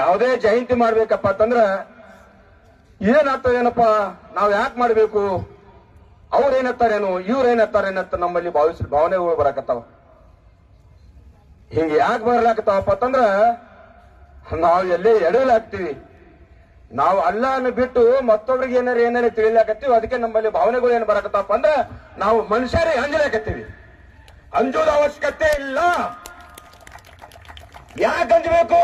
ಯಾವುದೇ ಜಯಂತಿ ಮಾಡ್ಬೇಕಪ್ಪ ಅಂತಂದ್ರ ಏನಾಗ್ತದೇನಪ್ಪ, ನಾವ್ ಯಾಕೆ ಮಾಡ್ಬೇಕು, ಅವ್ರೇನತ್ತಾರೇನು ಇವ್ರೇನತ್ತಾರೇನತ್ತ ನಮ್ಮಲ್ಲಿ ಭಾವನೆಗಳು ಬರಾಕತ್ತಾವ. ಹಿಂಗ ಯಾಕೆ ಬರ್ಲಾಕತ್ತಾವಪ್ಪ ಅಂತಂದ್ರ ನಾವು ಎಲ್ಲೇ ಎಡಲಾಗ್ತೀವಿ. ನಾವು ಅಲ್ಲನ್ನು ಬಿಟ್ಟು ಮತ್ತೊಬ್ರಿಗೆ ಏನಾರ ತಿಳಿಲಾಕತ್ತೀವಿ. ಅದಕ್ಕೆ ನಮ್ಮಲ್ಲಿ ಭಾವನೆಗಳು ಏನ್ ಬರಾಕತ್ತಪ್ಪ ಅಂದ್ರ ನಾವು ಮನುಷ್ಯರೇ ಅಂಜಲಾಕತ್ತೀವಿ. ಅಂಜೋದ ಅವಶ್ಯಕತೆ ಇಲ್ಲ. ಯಾಕೆ ಅಂಜಬೇಕು?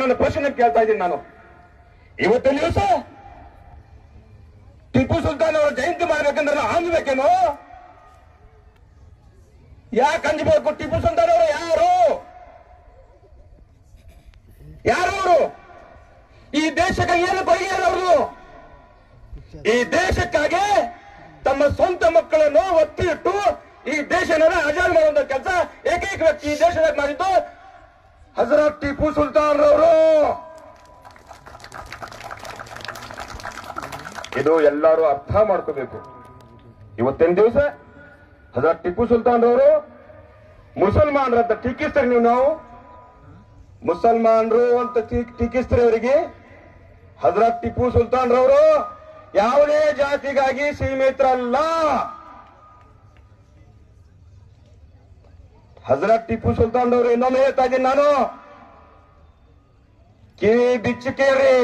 ನನ್ನ ಪ್ರಶ್ನೆ ಕೇಳ್ತಾ ಇದ್ದೀನಿ ನಾನು. ಇವತ್ತಿನ ದಿವಸ ಟಿಪ್ಪು ಸುಲ್ತಾನ್ ಅವರ ಜಯಂತಿ ಮಾಡ್ಬೇಕಂದ್ರೆ ನಾವು ಅಂಜಬೇಕೇನೋ? ಯಾಕೆ ಅಂಜಬೇಕು? ಟಿಪ್ಪು ಸುಲ್ತಾನ್ ಅವರು ಯಾರು ಅವರು? ಈ ದೇಶಕ್ಕೆ ಏನು ಕೊಡುಗೆ ಅವ್ರದು? ಈ ದೇಶಕ್ಕಾಗಿ ತಮ್ಮ ಸ್ವಂತ ಮಕ್ಕಳನ್ನು ಒತ್ತಿ ಇಟ್ಟು ಈ ದೇಶನ ಆಜಾದ್ ಮಾಡುವಂತ ಕೆಲಸ ಏಕೈಕ ವ್ಯಕ್ತಿ ಈ ದೇಶದಾಗ ಮಾಡಿದ್ದು ಹಜರತ್ ಟಿಪ್ಪು ಸುಲ್ತಾನ್ ರವರು. ಇದು ಎಲ್ಲರೂ ಅರ್ಥ ಮಾಡ್ಕೋಬೇಕು. ಇವತ್ತಿನ ದಿವಸ ಹಜರತ್ ಟಿಪ್ಪು ಸುಲ್ತಾನ್ ರವರು ಮುಸಲ್ಮಾನರಂತ ಟೀಕಿಸ್ತಾರೆ. ನಾವು ಮುಸಲ್ಮಾನರು ಅಂತ ಟೀಕಿಸ್ತಾರೆ ಅವರಿಗೆ. ಹಜರತ್ ಟಿಪ್ಪು ಸುಲ್ತಾನ್ ರವರು ಯಾವುದೇ ಜಾತಿಗಾಗಿ ಸೀಮಿತರಲ್ಲ. ಹಜರತ್ ಟಿಪ್ಪು ಸುಲ್ತಾನ್ ರವರು ಇನ್ನೊಮ್ಮೆ ಹೇಳ್ತಾ ಇದ್ದೀನಿ ನಾನು, ಕಿವಿ ಬಿಚ್ಚಿ ಕೇಳ್ರಿ.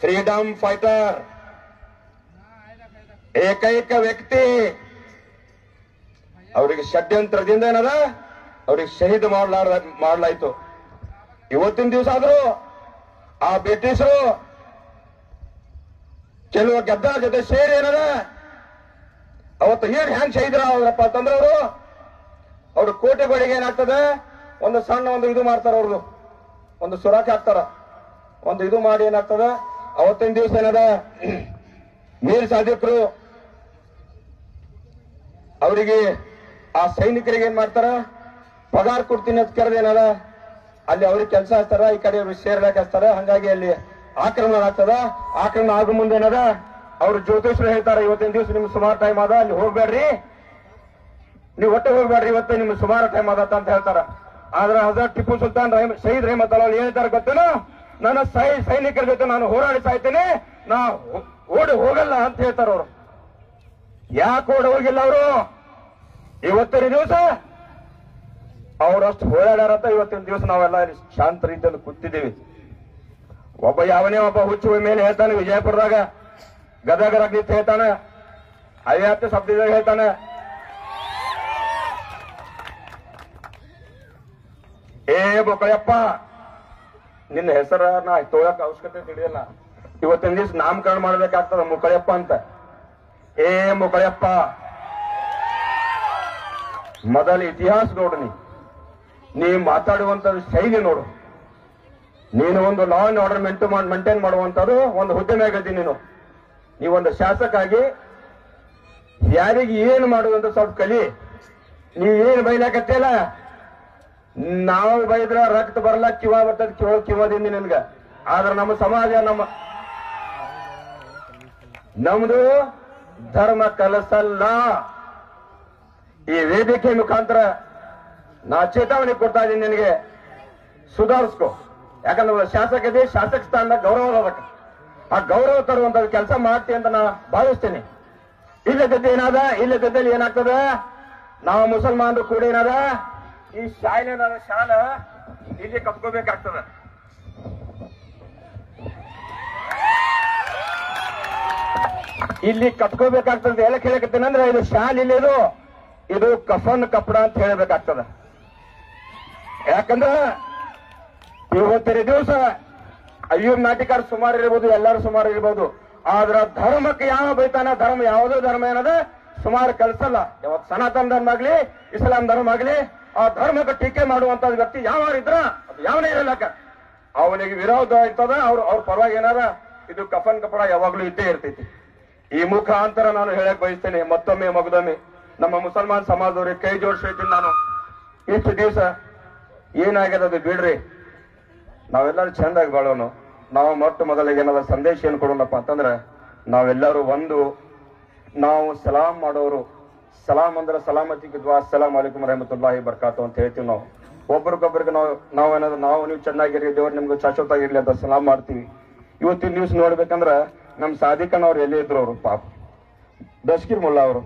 ಫ್ರೀಡಮ್ ಫೈಟರ್ ಏಕೈಕ ವ್ಯಕ್ತಿ. ಅವರಿಗೆ ಷಡ್ಯಂತ್ರದಿಂದ ಏನದ, ಅವ್ರಿಗೆ ಶಹೀದ್ ಮಾಡಲಾಯ್ತು. ಇವತ್ತಿನ ದಿವಸ ಆದ್ರೂ ಆ ಬ್ರಿಟಿಷರು ಕೆಲವು ಗೆದ್ದರ ಜೊತೆ ಸೇರಿ ಏನದ ಅವತ್ತು ಹ್ಯಾಂಗ್ ಶಹೀದ್ರ ಅವರಪ್ಪ ಅಂತಂದ್ರೆ ಅವ್ರು ಕೋಟೆಗಳಿಗೆ ಏನಾಗ್ತದೆ, ಒಂದು ಸಣ್ಣ ಒಂದು ಇದು ಮಾಡ್ತಾರ, ಅವ್ರದ್ದು ಒಂದು ಸುರಾಖಿ ಹಾಕ್ತಾರ, ಒಂದು ಇದು ಮಾಡಿ ಏನಾಗ್ತದ, ಅವತ್ತಿನ ದಿವಸ ಏನದ ಮೀರ್ ಸಾದಿಕ್ರು ಅವರಿಗೆ ಆ ಸೈನಿಕರಿಗೆ ಏನ್ ಮಾಡ್ತಾರ, ಪಗಾರ ಕೊಡ್ತೀನಿ ಅಂತ ಕರೆದೇನದ ಅಲ್ಲಿ ಅವ್ರಿಗೆ ಕೆಲಸ ಹಚ್ತಾರ, ಈ ಕಡೆ ಅವ್ರಿಗೆ ಸೇರ್ಲಾಕ ಹಚ್ತಾರ. ಹಂಗಾಗಿ ಅಲ್ಲಿ ಆಕ್ರಮಣ ಆಗ್ತದ. ಆಕ್ರಮಣ ಆಗೋ ಮುಂದೆ ಏನದ, ಅವ್ರು ಜ್ಯೋತಿಷ್ರು ಹೇಳ್ತಾರ, ಇವತ್ತಿನ ದಿವಸ ನಿಮ್ಗೆ ಸುಮಾರು ಟೈಮ್ ಅದ, ಅಲ್ಲಿ ಹೋಗ್ಬೇಡ್ರಿ, ನೀವು ಒಟ್ಟೆ ಹೋಗ್ಬೇಡ್ರಿ, ಇವತ್ತೇ ನಿಮ್ಗೆ ಸುಮಾರು ಟೈಮ್ ಆದತ್ತ ಅಂತ ಹೇಳ್ತಾರ. ಆದ್ರೆ ಹಜರತ್ ಟಿಪ್ಪು ಸುಲ್ತಾನ್ ಶಹೀದ್ ರಹಮತ್ ಅಲ್ಲ ಹೇಳ್ತಾರ ಗೊತ್ತೇನು, ನನ್ನ ಸೈನಿಕರ ಜೊತೆ ನಾನು ಹೋರಾಡಿ ಸಾಯ್ತೇನೆ, ನಾ ಓಡಿ ಹೋಗಲ್ಲ ಅಂತ ಹೇಳ್ತಾರ ಅವರು. ಯಾಕೆ ಓಡಿ ಹೋಗಿಲ್ಲ ಅವರು? ಇವತ್ತಿನ ದಿವಸ ಅವರಷ್ಟು ಹೋರಾಡಾರತ್ತ ಇವತ್ತಿನ ದಿವಸ ನಾವೆಲ್ಲ ಶಾಂತ ರೀತಿಯಲ್ಲಿ ಕೂತಿದ್ದೀವಿ. ಯಾವನೇ ಒಬ್ಬ ಹುಚ್ಚು ಮೇಲೆ ಹೇಳ್ತಾನೆ, ವಿಜಯಪುರದಾಗ ಗದಗರ ನಿಂತು ಹೇಳ್ತಾನೆ, ಐವತ್ತು ಶಬ್ದದಾಗ ಹೇಳ್ತಾನೆ, ಏ ಬೊಕ್ಕಳಪ್ಪ ನಿನ್ನ ಹೆಸರ ನಾ ತೋಳಕ್ ಅವಶ್ಯಕತೆ ತಿಳಿಯಲ್ಲ, ಇವತ್ತಿನ ದಿವಸ ನಾಮಕರಣ ಮಾಡ್ಬೇಕಾಗ್ತದ ಮುಕ್ಕಳಪ್ಪ ಅಂತ. ಏ ಮುಕ್ಕಳಪ್ಪ, ಮೊದಲ ಇತಿಹಾಸ ನೋಡು, ನೀ ಮಾತಾಡುವಂತ ಶೈಲಿ ನೋಡು. ನೀನು ಒಂದು ಲಾ ಅಂಡ್ ಆರ್ಡರ್ ಮೇಂಟೈನ್ ಮಾಡುವಂತದ್ದು ಒಂದು ಹುದ್ದೆನಾಗದಿ. ನೀವೊಂದು ಶಾಸಕಾಗಿ ಯಾರಿಗೆ ಏನು ಮಾಡುವಂತ ಸ್ವಲ್ಪ ಕಲಿ. ನೀ ಏನು ಬೈಲಾಕತ್ತೇಲ್ಲ, ನಾವು ಬೈದ್ರ ರಕ್ತ ಬರ್ಲಾಕ್ ಕಿವ ಬರ್ತದ, ಕಿವದಿಂದ ನಿನ್ಗ. ಆದ್ರೆ ನಮ್ಮ ಸಮಾಜ ನಮ್ದು ಧರ್ಮ ಕಲಸಲ್ಲ. ಈ ವೇದಿಕೆ ಮುಖಾಂತರ ನಾ ಚೇತಾವಣೆ ಕೊಡ್ತಾ ಇದ್ದೀನಿ ನಿನಗೆ, ಸುಧಾರಿಸ್ಕೊ. ಯಾಕಂದ್ರೆ ಶಾಸಕತೆ ಶಾಸಕ ಸ್ಥಾನದಾಗ ಗೌರವ ಅದಕ್ಕೆ, ಆ ಗೌರವ ತರುವಂತ ಕೆಲಸ ಮಾಡ್ತಿ ಅಂತ ನಾ ಭಾವಿಸ್ತೇನೆ. ಇಲ್ಲದಲ್ಲಿ ಏನಾಗ್ತದ, ನಾವು ಮುಸಲ್ಮಾನರು ಕೂಡ ಏನದ ಈ ಶಾಲ ಇಲ್ಲಿ ಕಪ್ಕೋಬೇಕಾಗ್ತದ. ಇಲ್ಲಿ ಕಟ್ಕೋಬೇಕಾಗ್ತದೆ. ಎಲ್ಲ ಕೇಳಕತ್ತೇನೆ ಅಂದ್ರೆ ಇದು ಶಾಲ್ ಇಲ್ಲಿ, ಇದು ಕಫನ್ ಕಪಡ ಅಂತ ಹೇಳಬೇಕಾಗ್ತದ. ಯಾಕಂದ್ರ ಇವತ್ತಿನ ದಿವಸ ಅಯ್ಯೂಬ್ ನಾಟಿಕಾರ ಸುಮಾರು ಇರ್ಬೋದು, ಎಲ್ಲರೂ ಸುಮಾರು ಇರ್ಬೋದು, ಆದ್ರ ಧರ್ಮಕ್ಕೆ ಯಾವ ಬೈತಾನ, ಧರ್ಮ ಯಾವುದೋ ಧರ್ಮ ಏನದ ಸುಮಾರು ಕಲಿಸಲ್ಲ. ಯಾವತ್ತು ಸನಾತನ ಧರ್ಮ ಆಗ್ಲಿ, ಇಸ್ಲಾಂ ಧರ್ಮ ಆಗ್ಲಿ, ಆ ಧರ್ಮಕ್ಕೆ ಟೀಕೆ ಮಾಡುವಂತ ವ್ಯಕ್ತಿ ಯಾವಾರಿದ್ರ ಅದು ಯಾವನೇ ಇರಲಕ್ಕ ಅವನಿಗೆ ವಿರೋಧ ಇರ್ತದ. ಅವ್ರ ಪರವಾಗಿ ಏನಾರ ಇದು ಕಫನ್ ಕಪಡ ಯಾವಾಗ್ಲೂ ಇದ್ದೇ ಇರ್ತೈತಿ. ಈ ಮುಖಾಂತರ ನಾನು ಹೇಳಕ್ ಬಯಸ್ತೇನೆ, ಮತ್ತೊಮ್ಮೆ ಮಗದೊಮ್ಮೆ ನಮ್ಮ ಮುಸಲ್ಮಾನ್ ಸಮಾಜದವ್ರಿಗೆ ಕೈ ಜೋಡಿಸ್ತೀನಿ ನಾನು. ಇಷ್ಟು ದಿವಸ ಏನಾಗ್ಯದ ಅದು ಬಿಡ್ರಿ, ನಾವೆಲ್ಲರೂ ಚಂದಾಗಿ ಬಾಳೋನು. ನಾವು ಮೊಟ್ಟ ಮೊದಲಿಗೆ ಏನಾದ ಸಂದೇಶ ಏನು ಕೊಡೋಣಪ್ಪ ಅಂತಂದ್ರೆ, ನಾವೆಲ್ಲರೂ ಒಂದು, ನಾವು ಸಲಾಂ ಮಾಡೋರು. ಸಲಾಂ ಅಂದ್ರೆ ಸಲಾಮತಿಗೆ ದ್ವಾ, ಅಸ್ಸಲಾಂ ಅಲೈಕುಂ ರಹಮತುಲ್ಲಾಹಿ ಬರ್ಕಾತು ಅಂತ ಹೇಳ್ತೀವಿ ನಾವು. ಒಬ್ರಿಗೊಬ್ರಿಗೆ ನಾವು ನೀವು ಚೆನ್ನಾಗಿರಿ, ದೇವ್ರು ನಿಮ್ಗೆ ಶಾಶ್ವತವಾಗಿರ್ಲಿ ಅಂತ ಸಲಾಮ್ ಮಾಡ್ತೀವಿ. ಇವತ್ತಿನ ನ್ಯೂಸ್ ನೋಡ್ಬೇಕಂದ್ರ ನಮ್ ಸಾದಿಕಣ್ಣ ಅವ್ರು ಎಲ್ಲಿ ಇದ್ರು ಅವರು ಪಾಪ ದಸ್ಕೀರ್ ಮುಲ್ಲಾ ಅವರು.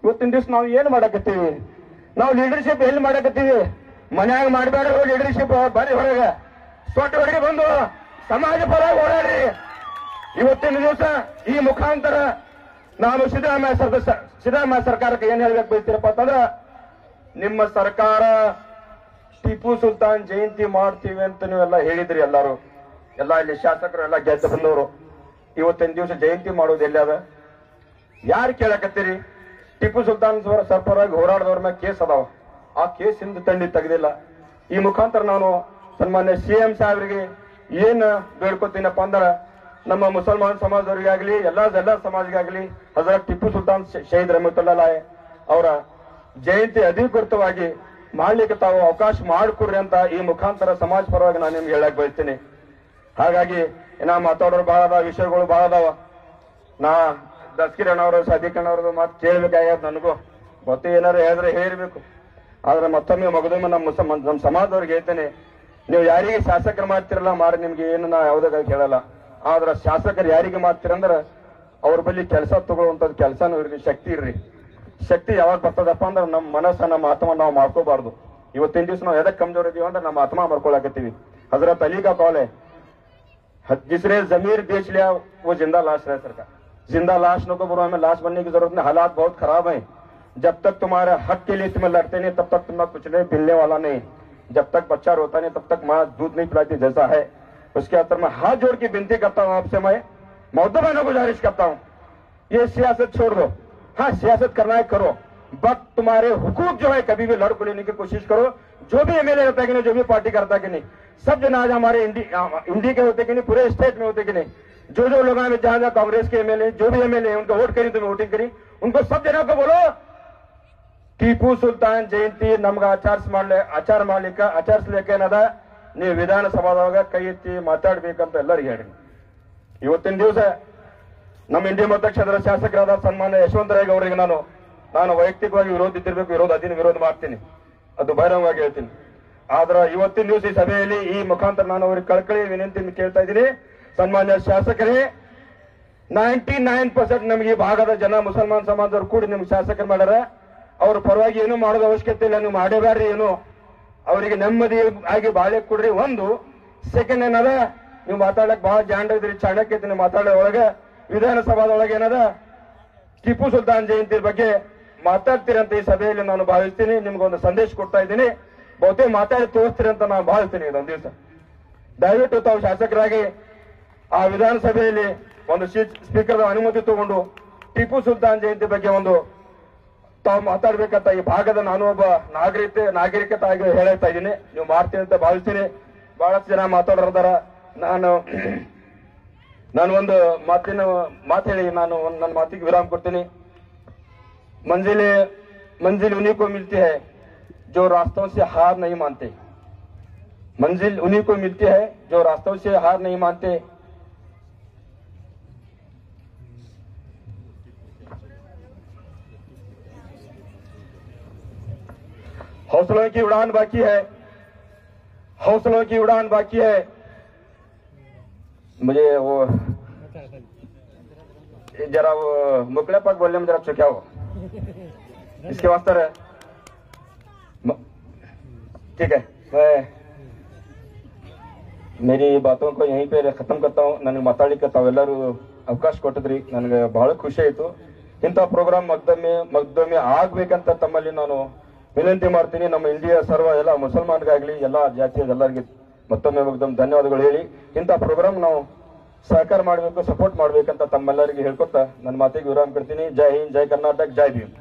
ಇವತ್ತಿನ ದಿವ್ಸ ನಾವು ಏನ್ ಮಾಡಕತ್ತೀವಿ? ನಾವು ಲೀಡರ್ಶಿಪ್ ಎಲ್ಲಿ ಮಾಡಕತ್ತೀವಿ? ಮನ್ಯಾಗ ಮಾಡಬೇಡ ಲೀಡರ್ಶಿಪ್, ಬರೀ ಹೊರಗ ಸೊಟ್ಟ ಹೊರಗೆ ಬಂದು ಸಮಾಜ ಪರ ಓಡಾಡಿ. ಇವತ್ತಿನ ದಿವಸ ಈ ಮುಖಾಂತರ ನಾನು ಸಿದ್ದರಾಮಯ್ಯ ಸರ್ಕಾರಕ್ಕೆ ಏನ್ ಹೇಳ್ಬೇಕು ಬಯಸ್ತೀರಪ್ಪ ಅಂತಂದ್ರ, ನಿಮ್ಮ ಸರ್ಕಾರ ಟಿಪ್ಪು ಸುಲ್ತಾನ್ ಜಯಂತಿ ಮಾಡ್ತೀವಿ ಅಂತ ನೀವೆಲ್ಲ ಹೇಳಿದ್ರಿ. ಎಲ್ಲಾರು ಎಲ್ಲ ಇಲ್ಲಿ ಶಾಸಕರು ಎಲ್ಲ ಗೆದ್ದು ಬಂದವರು. ಇವತ್ತಿನ ದಿವಸ ಜಯಂತಿ ಮಾಡೋದು ಎಲ್ಲಿ ಅದ? ಯಾರು ಕೇಳಕತ್ತೀರಿ? ಟಿಪ್ಪು ಸುಲ್ತಾನ್ ಸರ್ಪರಾಗಿ ಹೋರಾಡದವ್ರ ಮೇಲೆ ಕೇಸ್ ಅದಾವ. ಆ ಕೇಸ್ ಇಂದ ತಂಡಿ ತೆಗೆದಿಲ್ಲ. ಈ ಮುಖಾಂತರ ನಾನು ಸನ್ಮಾನ್ಯ CM ಸಾಹೇಬರಿಗೆ ಏನ್ ಬೇಡ್ಕೊತೀನಪ್ಪ ಅಂದ್ರ, ನಮ್ಮ ಮುಸಲ್ಮಾನ್ ಸಮಾಜದವರಿಗಾಗ್ಲಿ ಎಲ್ಲ ಸಮಾಜಗಾಗ್ಲಿ ಹಜರತ್ ಟಿಪ್ಪು ಸುಲ್ತಾನ್ ಶಹೀದ್ ರಹಮತುಲ್ಲಾ ಅವರ ಜಯಂತಿ ಅಧಿಕೃತವಾಗಿ ಮಾಡ್ಲಿಕ್ಕೆ ತಾವು ಅವಕಾಶ ಮಾಡಿಕೊಡ್ರಿ ಅಂತ ಈ ಮುಖಾಂತರ ಸಮಾಜ ಪರವಾಗಿ ನಾನು ನಿಮ್ಗೆ ಹೇಳಕ್ ಬಯಸ್ತೀನಿ. ಹಾಗಾಗಿ ನಾ ಮಾತಾಡೋರು ಬಹಳ ಅದಾವ, ವಿಷಯಗಳು ಬಹಳ ಅದಾವ. ನಾ ದಸ್ಕಿರಣ್ಣವರು ಸಾದಿಕಣ್ಣವ್ರದ್ದು ಮಾತು ಕೇಳ್ಬೇಕಾಗ್ಯದ. ನನಗೂ ಗೊತ್ತು, ಏನಾರು ಹೇಳಿದ್ರೆ ಹೇಳಿರ್ಬೇಕು. ಆದ್ರೆ ಮತ್ತೊಮ್ಮೆ ಮಗದೊಮ್ಮೆ ನಮ್ಮ ಸಮಾಜದವ್ರಿಗೆ ಹೇಳ್ತೇನೆ, ನೀವು ಯಾರಿಗೆ ಶಾಸಕರು ಮಾಡ್ತಿರಲ್ಲ ಮಾರಿ, ನಿಮ್ಗೆ ಏನು ನಾ ಯಾವ್ದಾಗ ಕೇಳಲ್ಲ. ಆದ್ರ ಶಾಸಕರು ಯಾರಿಗೆ ಮಾಡ್ತೀರಂದ್ರ ಅವ್ರ ಬಳಿ ಕೆಲಸ ತಗೊಳ್ಳುವಂತದ್ ಕೆಲಸನೂ ಇರ್ರಿ, ಶಕ್ತಿ ಇರ್ರಿ. ಶಕ್ತಿ ಯಾವಾಗ ಬರ್ತದಪ್ಪ ಅಂದ್ರೆ ನಮ್ಮ ಮನಸ್ಸ ನಮ್ಮ ಆತ್ಮ ನಾವು ಮಾಡ್ಕೋಬಾರ್ದು. ಇವತ್ತಿನ ದಿವಸ ನಾವು ಎದಕ್ ಕಮ್ಜೋರ್ ಇದೀವಿ ಅಂದ್ರೆ ನಮ್ಮ ಆತ್ಮ ಮಾಡ್ಕೊಳಕತ್ತೀವಿ. हजरत अली का कॉल है, जिसने जमीर बेच लिया वो जिंदा लाश रह सरकार। जिंदा लाश न को बुरा, हमें लाश बनने की जरूरत नहीं। हालात बहुत खराब हैं। जब तक तुम्हारे हक के लिए तुम्हें लड़ते नहीं तब तक तुम्हें कुछ नहीं मिलने वाला नहीं। जब तक बच्चा रोता नहीं तब तक माँ दूध नहीं पिलाती जैसा है। उसके अंतर में हाथ जोड़ के विनती करता हूँ आपसे, मैं मौदूबाना गुजारिश करता हूँ, ये सियासत छोड़ दो। हाँ, सियासत करना है करो, बट तुम्हारे हुकूक जो है कभी भी लड़ को लेने की कोशिश करो। जो भी एमएलए होता है कि नहीं, जो भी पार्टी करता है कि नहीं, सब जन आज हमारे इंडी के होते कि नहीं, पूरे स्टेट में होते कि नहीं, जो लोग जहां जहां कांग्रेस के एमएलए जो भी एमएलए उनको वोट करी, तुम्हें वोटिंग करी, उनको सब जनों को बोलो ಟಿಪ್ಪು ಸುಲ್ತಾನ್ ಜಯಂತಿ ನಮ್ಗೆ ಆಚಾರ ಮಾಡ್ಲಿಕ್ಕೆ ಆಚರಿಸ್ಲಿಕ್ಕೆ ಏನದ, ನೀವು ವಿಧಾನಸಭಾದಾಗ ಕೈ ಎತ್ತಿ ಮಾತಾಡ್ಬೇಕಂತ ಎಲ್ಲರಿಗೂ ಹೇಳಿ. ಇವತ್ತಿನ ದಿವಸ ನಮ್ಮ ಇಂಡಿ ಮತಕ್ಷೇತ್ರದ ಶಾಸಕರಾದ ಸನ್ಮಾನ್ಯ ಯಶವಂತರಾಯ್ ಅವರಿಗೆ ನಾನು ವೈಯಕ್ತಿಕವಾಗಿ ವಿರೋಧಿಸಿರ್ಬೇಕು, ವಿರೋಧ ಮಾಡ್ತೀನಿ, ಅದು ಬಹಿರಂಗವಾಗಿ ಹೇಳ್ತೀನಿ. ಆದ್ರ ಇವತ್ತಿನ ದಿವಸ ಈ ಸಭೆಯಲ್ಲಿ ಈ ಮುಖಾಂತರ ನಾನು ಅವ್ರಿಗೆ ಕಳ್ಕಳಿ ವಿನಂತಿ ಕೇಳ್ತಾ ಇದ್ದೀನಿ. ಸನ್ಮಾನ್ಯ ಶಾಸಕರೇ, 99% ನಮಗೆ ಈ ಭಾಗದ ಜನ ಮುಸಲ್ಮಾನ್ ಸಮಾಜದವ್ರು ಕೂಡಿ ನಿಮ್ಗೆ ಶಾಸಕರು ಮಾಡ್ಯಾರ. ಅವ್ರ ಪರವಾಗಿ ಏನು ಮಾಡೋದು ಅವಶ್ಯಕತೆ ಇಲ್ಲ, ನೀವು ಮಾಡೇಬ್ಯಾಡ್ರಿ. ಏನು ಅವರಿಗೆ ನೆಮ್ಮದಿ ಆಗಿ ಬಾಳೆ ಕೊಡ್ರಿ. ಒಂದು ಸೆಕೆಂಡ್ ಏನದ, ನೀವು ಮಾತಾಡಕ್ ಬಹಳ ಜಾಂಡ ಇದ್ರಿ, ಚಾಣಕ್ಯ ನೀವು ಮಾತಾಡೋ ಒಳಗೆ ವಿಧಾನಸಭಾದೊಳಗೆ ಏನದ ಟಿಪ್ಪು ಸುಲ್ತಾನ್ ಜಯಂತಿ ಬಗ್ಗೆ ಮಾತಾಡ್ತೀರಿ ಅಂತ ಈ ಸಭೆಯಲ್ಲಿ ನಾನು ಭಾವಿಸ್ತೀನಿ. ನಿಮ್ಗೊಂದು ಸಂದೇಶ ಕೊಡ್ತಾ ಇದ್ದೀನಿ, ಬಹುತೇಕ ಮಾತಾಡಿ ತೋರಿಸ್ತೀರಿ ಅಂತ ನಾನು ಭಾವಿಸ್ತೀನಿ. ಇದೊಂದು ದಿವಸ ದಯವಿಟ್ಟು ತಾವು ಶಾಸಕರಾಗಿ ಆ ವಿಧಾನಸಭೆಯಲ್ಲಿ ಒಂದು ಸ್ಪೀಕರ್ ಅನುಮತಿ ತಗೊಂಡು ಟಿಪ್ಪು ಸುಲ್ತಾನ್ ಜಯಂತಿ ಬಗ್ಗೆ ಒಂದು ತಾವು ಮಾತಾಡ್ಬೇಕಂತ ಈ ಭಾಗದ ನಾನು ಒಬ್ಬ ನಾಗರಿಕತೆ ಆಗಿ ಹೇಳ್ತಾ ಇದ್ದೀನಿ. ನೀವು ಮಾಡ್ತೀನಿ ಅಂತ ಭಾವಿಸ್ತೀನಿ. ಬಹಳಷ್ಟು ಜನ ಮಾತಾಡೋದಾರ. ನಾನು ಒಂದು ಮಾತು ಹೇಳಿ ನಾನು ನನ್ನ ಮಾತಿಗೆ ವಿರಾಮ ಕೊಡ್ತೀನಿ. मंजिल उन्हीं को मिलती है जो रास्तों से हार नहीं मानते। मंजिल उन्हीं को मिलती है जो रास्तों से हार नहीं मानते। हौसलों की उड़ान बाकी है, हौसलों की उड़ान बाकी है। मुझे वो जरा वो मुकले पग बोलने में जरा चुका हो, इसके वास्ते ठीक है। मैं मेरी बातों को यहीं पे खत्म करता हूँ. ನನಗೆ ಮಾತಾಡಲಿಕ್ಕೆ ತಾವೆಲ್ಲರೂ ಅವಕಾಶ ಕೊಟ್ಟಿದ್ರಿ, ನನಗೆ ಬಹಳ ಖುಷಿ ಆಯಿತು. ಇಂಥ ಪ್ರೋಗ್ರಾಮ್ ಮಗ್ದೊಮ್ಮೆ ಆಗ್ಬೇಕಂತ ತಮ್ಮಲ್ಲಿ ನಾನು ವಿನಂತಿ ಮಾಡ್ತೀನಿ. ನಮ್ಮ ಇಂಡಿಯಾ ಸರ್ವ ಎಲ್ಲ ಮುಸಲ್ಮಾನ್ಗಾಗ್ಲಿ ಎಲ್ಲ ಜಾತಿಯ ಎಲ್ಲರಿಗೆ ಮತ್ತೊಮ್ಮೆ ಧನ್ಯವಾದಗಳು ಹೇಳಿ, ಇಂಥ ಪ್ರೋಗ್ರಾಮ್ ನಾವು ಸಹಕಾರ ಮಾಡಬೇಕು, ಸಪೋರ್ಟ್ ಮಾಡ್ಬೇಕಂತ ತಮ್ಮೆಲ್ಲರಿಗೆ ಹೇಳ್ಕೊತಾ ನನ್ನ ಮಾತಿಗೆ ವಿರಾಮ ಕೊಡ್ತೀನಿ. ಜೈ ಹಿಂದ್, ಜೈ ಕರ್ನಾಟಕ, ಜೈ ಭೀಮ್.